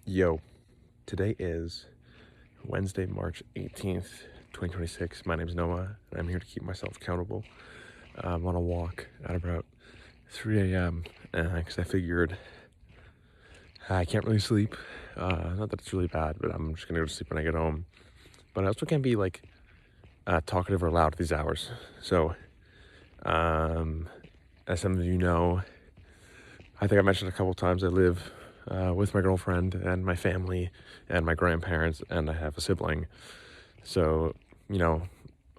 Yo, today is Wednesday, March 18th, 2026. My name's Noah, and I'm here to keep myself accountable. I'm on a walk at about 3 a.m. Because I figured I can't really sleep. Not that it's really bad, but I'm just gonna go to sleep when I get home. But I also can't be talkative or loud at these hours. So, as some of you know, I think I mentioned a couple times I live with my girlfriend and my family and my grandparents, and I have a sibling. So,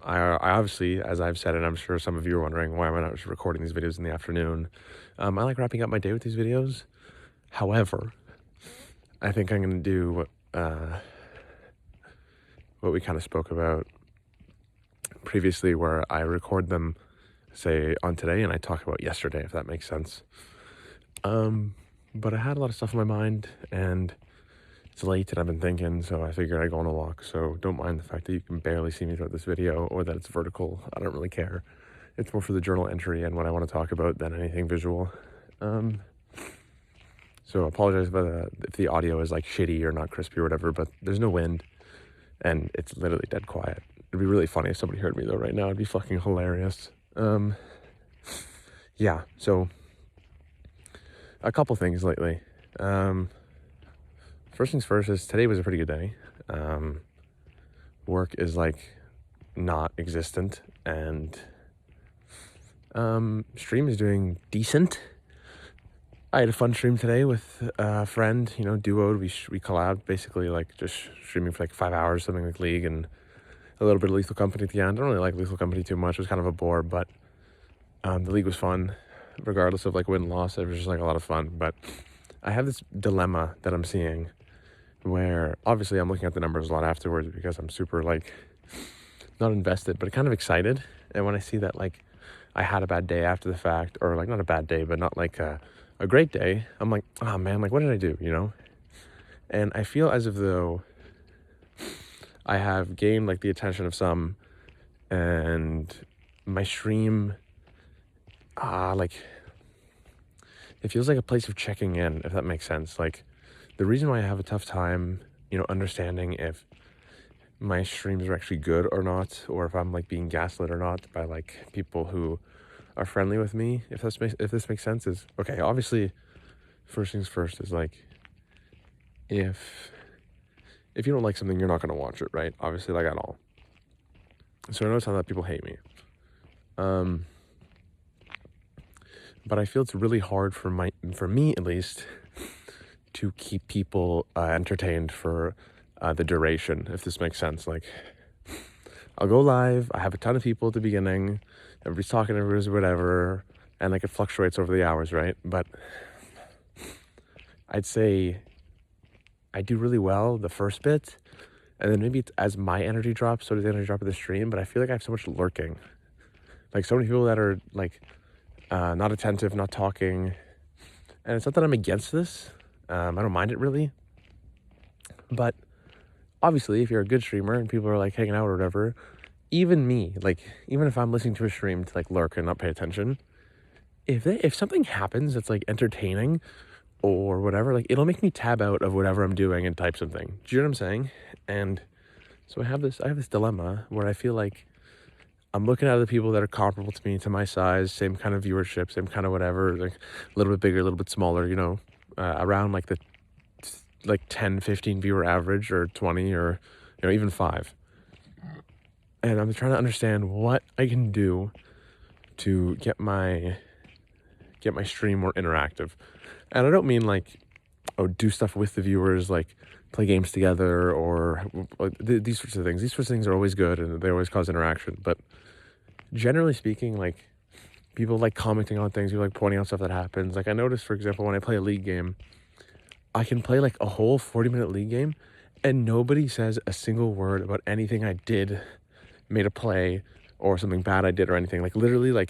I obviously, as I've said, and I'm sure some of you are wondering, why am I not just recording these videos in the afternoon? I like wrapping up my day with these videos. However, I think I'm going to do what we kind of spoke about previously, where I record them, say, on today, and I talk about yesterday, if that makes sense. But I had a lot of stuff in my mind, and it's late, and I've been thinking, so I figured I'd go on a walk. So don't mind the fact that you can barely see me throughout this video, or that it's vertical. I don't really care. It's more for the journal entry and what I want to talk about than anything visual. So I apologize if the audio is like shitty or not crispy or whatever, but there's no wind, and it's literally dead quiet. It'd be really funny if somebody heard me though right now. It'd be fucking hilarious. Yeah, so a couple things lately. First things first is today was a pretty good day. Work is not existent, and stream is doing decent. I had a fun stream today with a friend, duoed. We collabed, basically just streaming for 5 hours, something like League, and a little bit of Lethal Company at the end. I don't really like Lethal Company too much. It was kind of a bore, but the League was fun, regardless of win and loss. It was just a lot of fun. But I have this dilemma that I'm seeing, where obviously I'm looking at the numbers a lot afterwards because I'm super not invested, but kind of excited. And when I see that I had a bad day after the fact, or not a bad day, but not a great day, I'm like, oh man, what did I do, And I feel as if though I have gained the attention of some, and my stream, it feels like a place of checking in, if that makes sense. The reason why I have a tough time, understanding if my streams are actually good or not, or if I'm being gaslit or not by people who are friendly with me, if this makes sense, is okay. Obviously, first things first is if you don't like something, you're not gonna watch it, right? Obviously, at all. So I know some that people hate me, but I feel it's really hard for me at least to keep people entertained for the duration, if this makes sense. I'll go live, I have a ton of people at the beginning, everybody's talking, everybody's whatever, and it fluctuates over the hours, right? But I'd say I do really well the first bit, and then maybe as my energy drops, so does the energy drop of the stream. But I feel I have so much lurking, so many people that are not attentive, not talking. And it's not that I'm against this. I don't mind it really. But obviously, if you're a good streamer and people are hanging out or whatever, even me, even if I'm listening to a stream to lurk and not pay attention, if something happens that's entertaining or whatever, it'll make me tab out of whatever I'm doing and type something. Do you know what I'm saying? And so I have this dilemma where I feel I'm looking at other people that are comparable to me, to my size, same kind of viewership, same kind of whatever, a little bit bigger, a little bit smaller, around the 10, 15 viewer average, or 20, or even 5. And I'm trying to understand what I can do to get my stream more interactive. And I don't mean do stuff with the viewers, play games together, or these sorts of things. These sorts of things are always good, and they always cause interaction. But generally speaking, people commenting on things, you pointing out stuff that happens. I noticed, for example, when I play a League game, I can play a whole 40-minute League game, and nobody says a single word about anything I did, made a play, or something bad I did, or anything. Literally,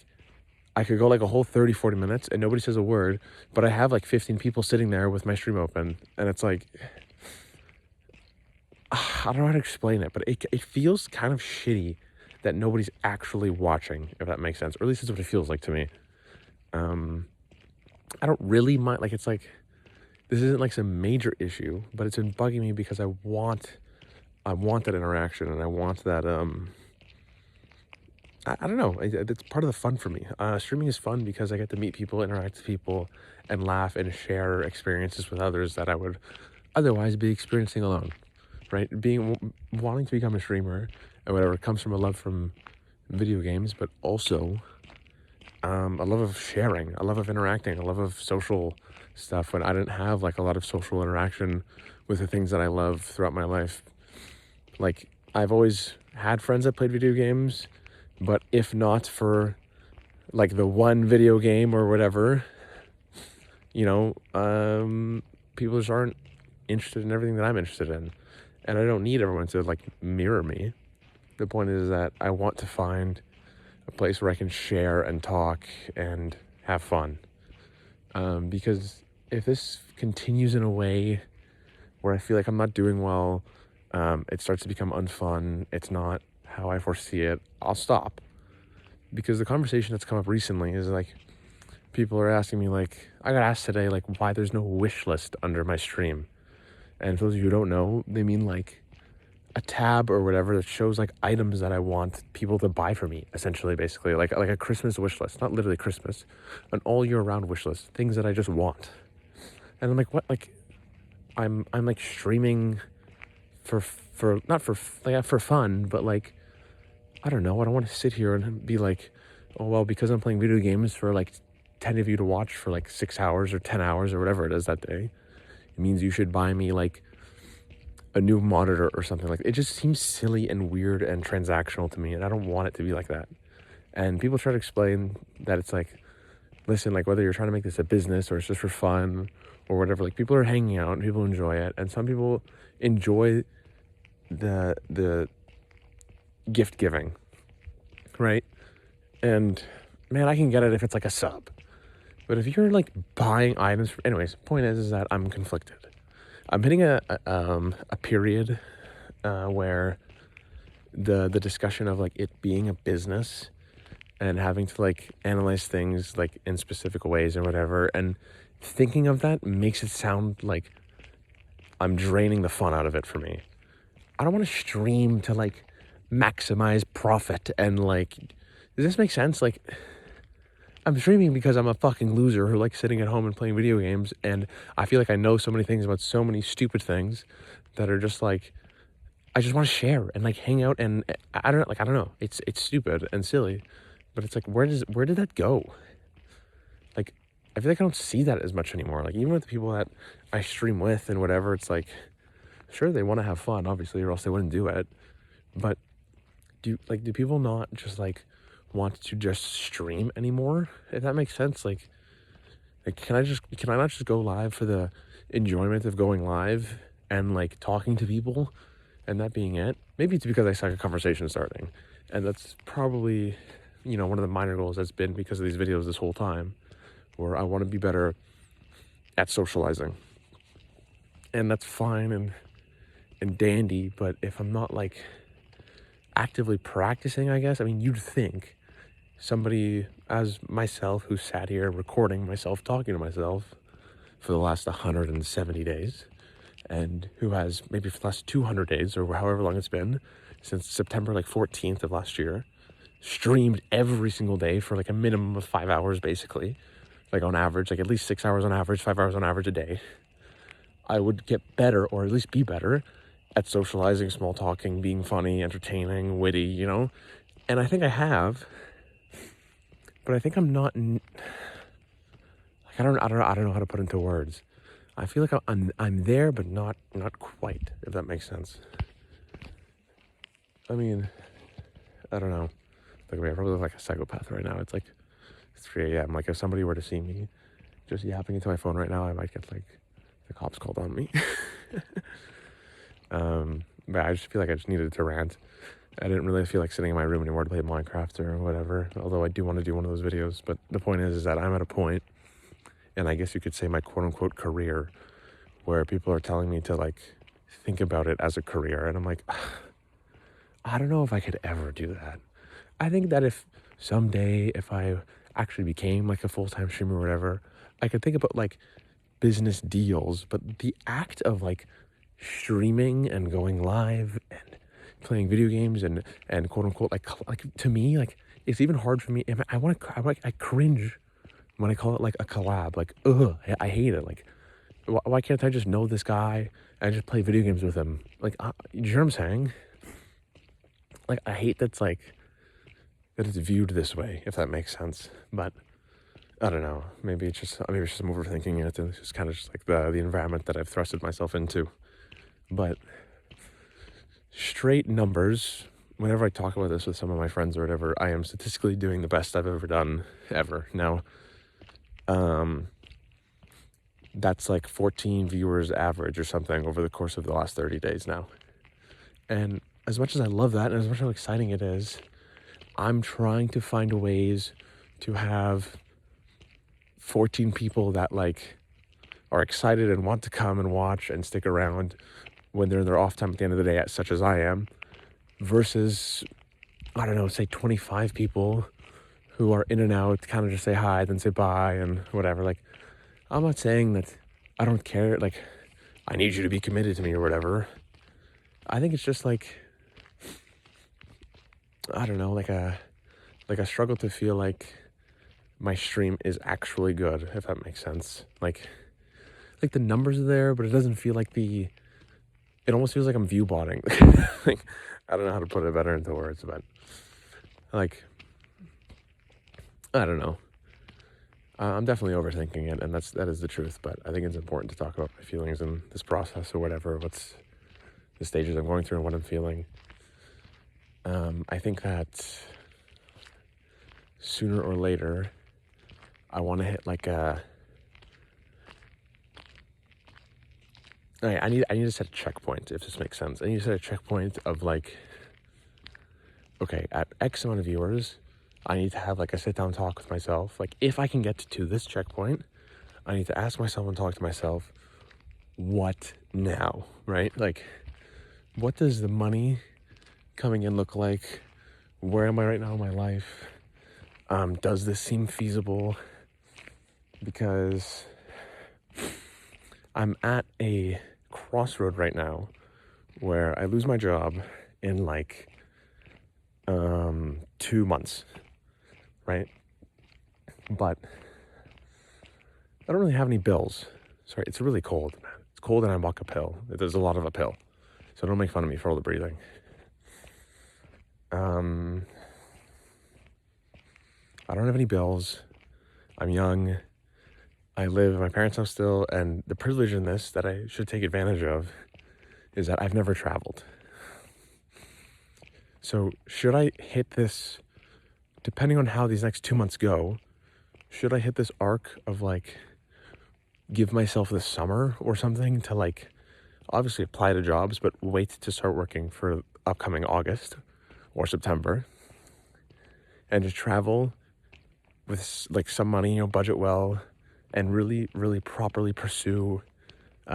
I could go a whole 30, 40 minutes and nobody says a word, but I have 15 people sitting there with my stream open, and it's I don't know how to explain it, but it feels kind of shitty that nobody's actually watching, if that makes sense, or at least that's what it feels like to me. I don't really mind, it's this isn't like some major issue, but it's been bugging me because I want that interaction, and I want that I don't know. It's part of the fun for me. Streaming is fun because I get to meet people, interact with people, and laugh and share experiences with others that I would otherwise be experiencing alone. Right? Wanting to become a streamer and whatever comes from a love from video games, but also a love of sharing, a love of interacting, a love of social stuff. When I didn't have like a lot of social interaction with the things that I love throughout my life, like I've always had friends that played video games, but if not for like the one video game or whatever, you know, people just aren't interested in everything that I'm interested in. And I don't need everyone to like mirror me. The point is that I want to find a place where I can share and talk and have fun. Because if this continues in a way where I feel like I'm not doing well, it starts to become unfun, it's not how I foresee it, I'll stop. Because the conversation that's come up recently is like, people are asking me, like, I got asked today, like, why there's no wish list under my stream. And for those of you who don't know, they mean like a tab or whatever that shows like items that I want people to buy for me, essentially, basically, like a Christmas wish list, not literally Christmas, an all year round wish list, things that I just want. And I'm like, what? Like, I'm like streaming for not for like for fun, but like, I don't know. I don't want to sit here and be like, oh well, because I'm playing video games for like 10 of you to watch for like 6 hours or 10 hours or whatever it is that day, it means you should buy me like a new monitor or something. Like, it just seems silly and weird and transactional to me, and I don't want it to be like that. And people try to explain that it's like, listen, like whether you're trying to make this a business or it's just for fun or whatever, like people are hanging out and people enjoy it, and some people enjoy the gift giving, right? And man, I can get it if it's like a sub, but if you're like buying items anyways, point is that I'm conflicted. I'm hitting a period where the discussion of like it being a business and having to like analyze things like in specific ways or whatever, and thinking of that makes it sound like I'm draining the fun out of it for me. I don't want to stream to like maximize profit and like, does this make sense? Like, I'm streaming because I'm a fucking loser who likes sitting at home and playing video games, and I feel like I know so many things about so many stupid things that are just like, I just want to share and like hang out, and I don't know. It's stupid and silly, but it's like, where did that go? Like, I feel like I don't see that as much anymore. Like, even with the people that I stream with and whatever, it's like, sure, they want to have fun, obviously, or else they wouldn't do it. But do people not just like want to just stream anymore? If that makes sense, like can I not just go live for the enjoyment of going live and like talking to people and that being it? Maybe it's because I suck at conversation starting, and that's probably, you know, one of the minor goals that's been because of these videos this whole time, where I want to be better at socializing, and that's fine and dandy. But if I'm not like actively practicing, I guess, I mean, you'd think somebody as myself who sat here recording myself talking to myself for the last 170 days, and who has maybe for the last 200 days or however long it's been since September like 14th of last year, streamed every single day for like a minimum of 5 hours, basically, like on average, like at least 6 hours on average, 5 hours on average a day, I would get better, or at least be better at socializing, small talking, being funny, entertaining, witty, you know? And I think I have, but I think I'm not, like, I don't know how to put into words. I feel like I'm there, but not quite, if that makes sense. I mean, I don't know. Like, I probably look like a psychopath right now. It's like, it's 3 a.m. Like, if somebody were to see me just yapping into my phone right now, I might get like the cops called on me. But I just feel like I just needed to rant. I didn't really feel like sitting in my room anymore to play Minecraft or whatever, although I do want to do one of those videos. But the point is that I'm at a point, and I guess you could say my quote-unquote career, where people are telling me to like think about it as a career, and I'm like, I don't know if I could ever do that. I think that if someday, if I actually became like a full-time streamer or whatever, I could think about like business deals, but the act of like streaming and going live and playing video games and quote unquote like to me like it's even hard for me. I cringe when I call it like a collab. Like I hate it. Like why can't I just know this guy and just play video games with him? Like you know what I'm saying? Like I hate that's like that it's viewed this way, if that makes sense. But I don't know. Maybe it's just I'm overthinking it. And it's just kind of just like the environment that I've thrusted myself into. But straight numbers. Whenever I talk about this with some of my friends or whatever, I am statistically doing the best I've ever done ever. Now, that's like 14 viewers average or something over the course of the last 30 days now. And as much as I love that and as much as how exciting it is, I'm trying to find ways to have 14 people that like are excited and want to come and watch and stick around when they're in their off time at the end of the day, such as I am, versus, I don't know, say 25 people who are in and out, kind of just say hi, then say bye and whatever. Like, I'm not saying that I don't care, like, I need you to be committed to me or whatever. I think it's just like, I don't know, like a struggle to feel like my stream is actually good, if that makes sense. Like the numbers are there, but it doesn't feel like it almost feels like I'm view botting. Like, I don't know how to put it better into words, but like, I don't know. I'm definitely overthinking it, and that is the truth, but I think it's important to talk about my feelings in this process or whatever, what's the stages I'm going through and what I'm feeling. I think that sooner or later, I want to hit like I need to set a checkpoint, if this makes sense. I need to set a checkpoint of like, okay, at X amount of viewers, I need to have like a sit down talk with myself. Like if I can get to this checkpoint, I need to ask myself and talk to myself, what now, right? Like, what does the money coming in look like? Where am I right now in my life? Does this seem feasible? Because I'm at a crossroad right now where I lose my job in like 2 months, right? But I don't really have any bills. Sorry, it's really cold, man. It's cold and I walk uphill. There's a lot of uphill. So don't make fun of me for all the breathing. I don't have any bills. I'm young. I live in my parents' house still, and the privilege in this that I should take advantage of is that I've never traveled. So should I hit this, depending on how these next 2 months go, should I hit this arc of like, give myself the summer or something to like, obviously apply to jobs, but wait to start working for upcoming August or September, and just travel with like some money, budget well, and really, really properly pursue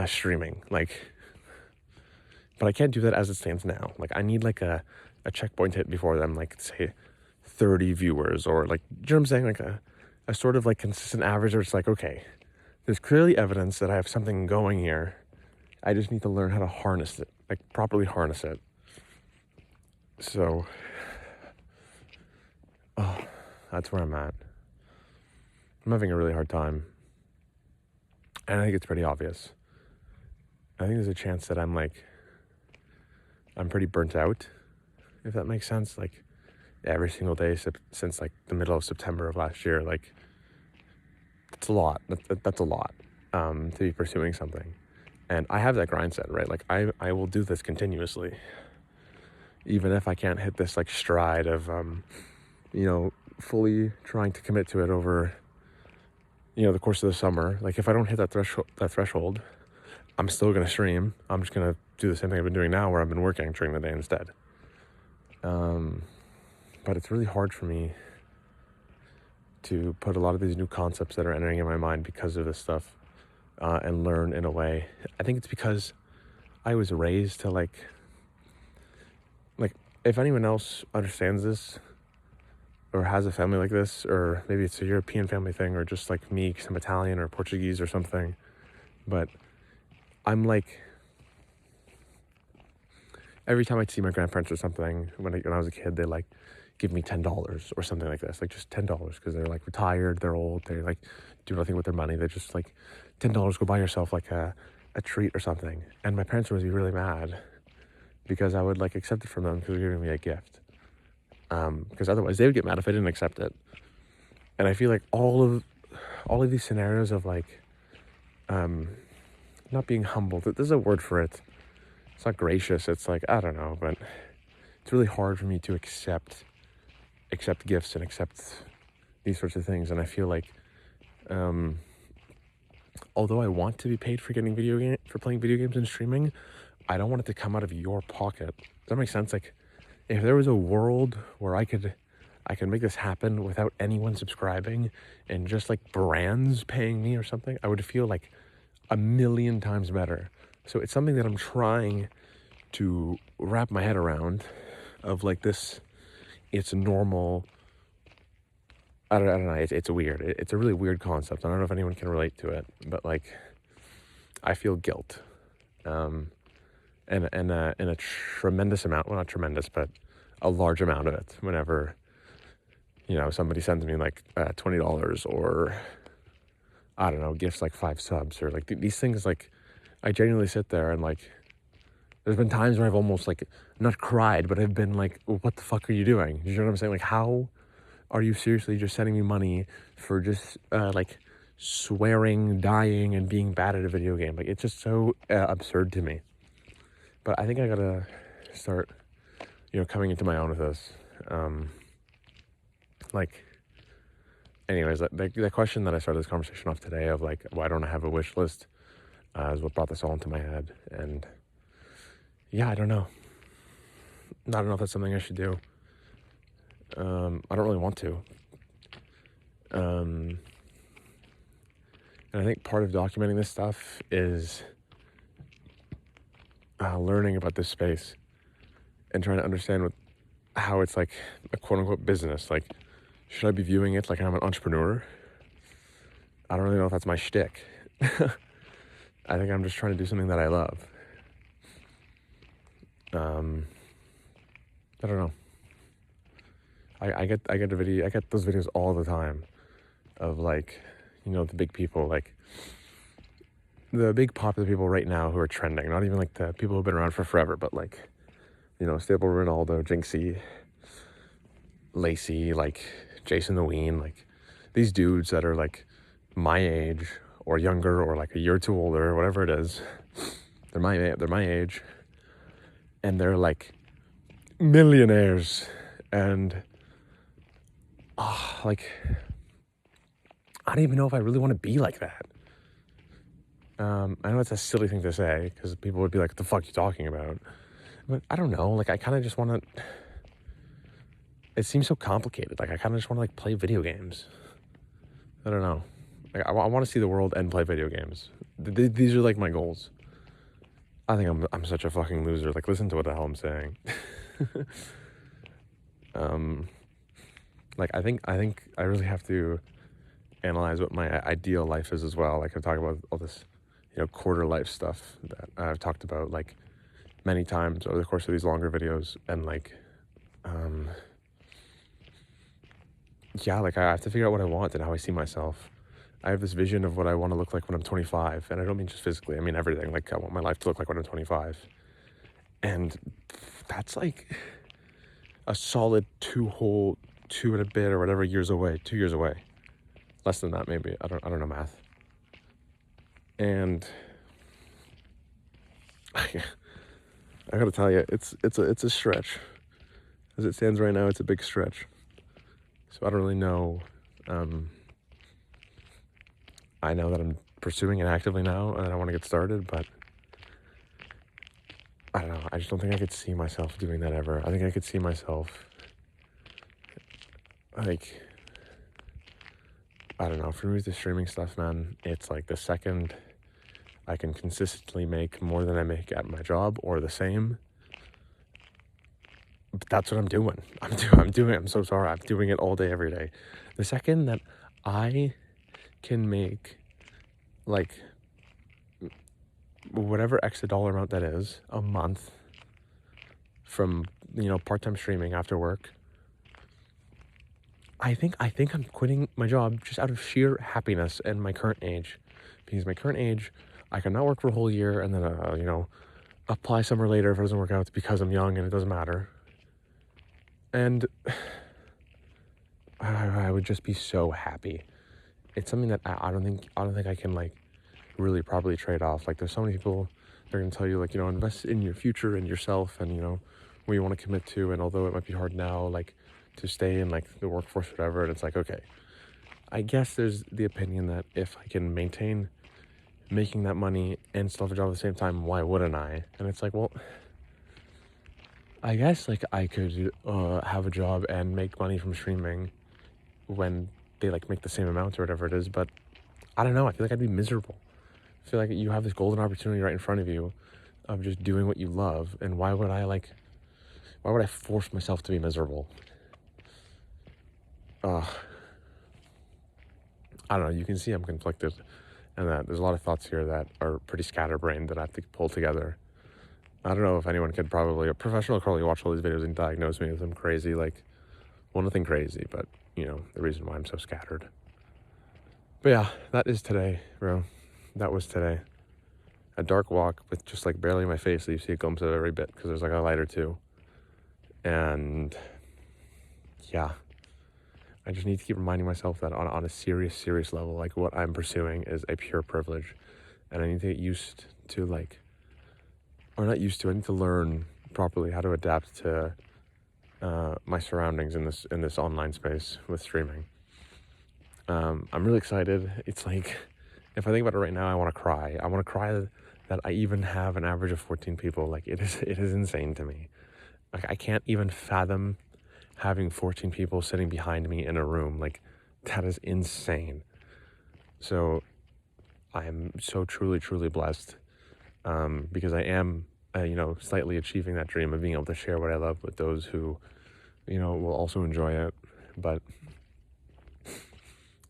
streaming. Like, but I can't do that as it stands now. Like, I need like a checkpoint hit before them, like say 30 viewers, or like, you know what I'm saying? Like a sort of like consistent average where it's like, okay, there's clearly evidence that I have something going here. I just need to learn how to harness it, like properly harness it. So, that's where I'm at. I'm having a really hard time. And I think it's pretty obvious. I think there's a chance that I'm pretty burnt out, if that makes sense. Like every single day since like the middle of September of last year, like that's a lot. That's a lot to be pursuing something. And I have that grind set, right? Like I will do this continuously, even if I can't hit this like stride of, fully trying to commit to it over, the course of the summer. Like if I don't hit that threshold, I'm still going to stream. I'm just going to do the same thing I've been doing now where I've been working during the day instead. But it's really hard for me to put a lot of these new concepts that are entering in my mind because of this stuff and learn in a way. I think it's because I was raised to like if anyone else understands this or has a family like this, or maybe it's a European family thing, or just like me because I'm Italian or Portuguese or something, But I'm like, every time I see my grandparents or something, when I was a kid, they like give me $10 or something like this, like just $10 because they're like retired, they're old, they like do nothing with their money. They just like $10, go buy yourself like a treat or something. And my parents would be really mad because I would like accept it from them because they're giving me a gift. Because otherwise they would get mad if I didn't accept it. And I feel like all of these scenarios of like not being humble. There's a word for it. It's not gracious. It's like, I don't know, but it's really hard for me to accept gifts and accept these sorts of things. And I feel like, although I want to be paid for playing video games and streaming, I don't want it to come out of your pocket. Does that make sense? Like, if there was a world where I could make this happen without anyone subscribing and just like brands paying me or something, I would feel like a million times better. So it's something that I'm trying to wrap my head around, of like this, it's normal. I don't know. It's weird. It's a really weird concept. I don't know if anyone can relate to it, but like, I feel guilt, and a tremendous amount. Well, not tremendous, but a large amount of it. Whenever, somebody sends me like $20 or I don't know, gifts like 5 subs or like these things. Like, I genuinely sit there and like, there's been times where I've almost like not cried, but I've been like, what the fuck are you doing? You know what I'm saying? Like, how are you seriously just sending me money for just like swearing, dying, and being bad at a video game? Like, it's just so absurd to me. But I think I gotta start, coming into my own with this. Like, anyways, the question that I started this conversation off today of like, why don't I have a wish list, is what brought this all into my head. And yeah, I don't know. I don't know if that's something I should do. I don't really want to. And I think part of documenting this stuff is learning about this space and trying to understand how it's like a quote unquote business. Like, should I be viewing it like I'm an entrepreneur? I don't really know if that's my shtick. I think I'm just trying to do something that I love. I don't know. I get those videos all the time of like, the big people, like the big popular people right now who are trending, not even like the people who've been around for forever, but like, Stable Ronaldo, Jinxie, Lacey, like Jason the Ween, like these dudes that are like my age or younger or like a year or two older, whatever it is. They're my age, and they're like millionaires, and like, I don't even know if I really want to be like that. I know it's a silly thing to say because people would be like, "What the fuck are you talking about?" But I don't know. Like, I kind of just want to. It seems so complicated. Like, I kind of just want to like play video games. I don't know. Like, I want to see the world and play video games. These are like my goals. I think I'm such a fucking loser. Like, listen to what the hell I'm saying. Like, I think I really have to analyze what my ideal life is as well. Like, I talk about all this, quarter life stuff that I've talked about like many times over the course of these longer videos. And like, yeah, like I have to figure out what I want and how I see myself. I have this vision of what I want to look like when I'm 25. And I don't mean just physically, I mean everything. Like, I want my life to look like when I'm 25. And that's like a solid 2 and a bit or whatever years away, 2 years away. Less than that, maybe. I don't know math. And I gotta tell you, it's a stretch. As it stands right now, it's a big stretch. So I don't really know. I know that I'm pursuing it actively now, and I want to get started, but I don't know. I just don't think I could see myself doing that ever. I think I could see myself, like, I don't know. For me, with the streaming stuff, man, it's like the second I can consistently make more than I make at my job or the same, that's what I'm doing. I'm so sorry. I'm doing it all day, every day. The second that I can make like whatever extra dollar amount that is a month from, part-time streaming after work, I think I'm quitting my job just out of sheer happiness and my current age. Because my current age, I can not work for a whole year and then, apply somewhere later if it doesn't work out because I'm young and it doesn't matter. And I would just be so happy. It's something that I don't think I can like really properly trade off. Like there's so many people that are gonna tell you like, invest in your future and yourself and where you want to commit to. And although it might be hard now, like to stay in like the workforce, whatever, and it's like, okay, I guess there's the opinion that if I can maintain making that money and still have a job at the same time, why wouldn't I? And it's like, well, I guess like I could have a job and make money from streaming when they like make the same amount or whatever it is, but I don't know. I feel like I'd be miserable. I feel like you have this golden opportunity right in front of you of just doing what you love, and why would I force myself to be miserable? I don't know. You can see I'm conflicted, and that there's a lot of thoughts here that are pretty scatterbrained that I have to pull together. I don't know if anyone could a professional could probably watch all these videos and diagnose me with some crazy, like, well, nothing crazy, but, the reason why I'm so scattered. But yeah, that is today, bro. That was today. A dark walk with just, like, barely my face, so you see a glimpse of every bit, because there's, like, a light or two. And, yeah. I just need to keep reminding myself that on a serious level, like, what I'm pursuing is a pure privilege. And I need to get used to, like, or not used to, I need to learn properly how to adapt to my surroundings in this online space with streaming. I'm really excited. It's like, if I think about it right now, I want to cry. I want to cry that I even have an average of 14 people. Like, it is insane to me. Like, I can't even fathom having 14 people sitting behind me in a room. Like, that is insane. So I am so truly blessed, because I am, slightly achieving that dream of being able to share what I love with those who, will also enjoy it. But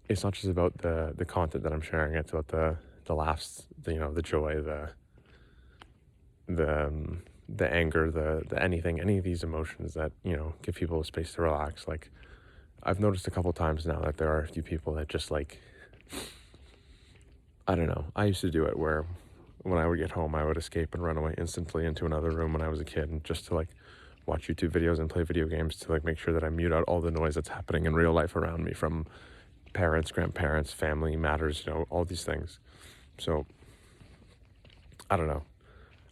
it's not just about the content that I'm sharing. It's about the laughs, the joy, the anger, the anything, any of these emotions that, give people a space to relax. Like, I've noticed a couple times now that there are a few people that just like, I don't know. I used to do it where when I would get home, I would escape and run away instantly into another room when I was a kid, and just to like watch YouTube videos and play video games to like make sure that I mute out all the noise that's happening in real life around me from parents, grandparents, family matters, all these things. So I don't know.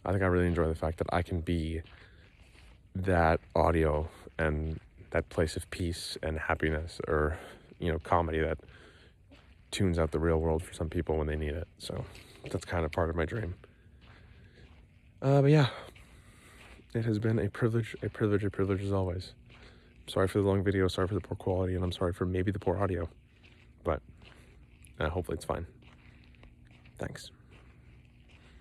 I think I really enjoy the fact that I can be that audio and that place of peace and happiness, or, comedy that tunes out the real world for some people when they need it. So that's kind of part of my dream. But yeah, it has been a privilege as always. Sorry for the long video, sorry for the poor quality, and I'm sorry for maybe the poor audio, but hopefully it's fine. Thanks.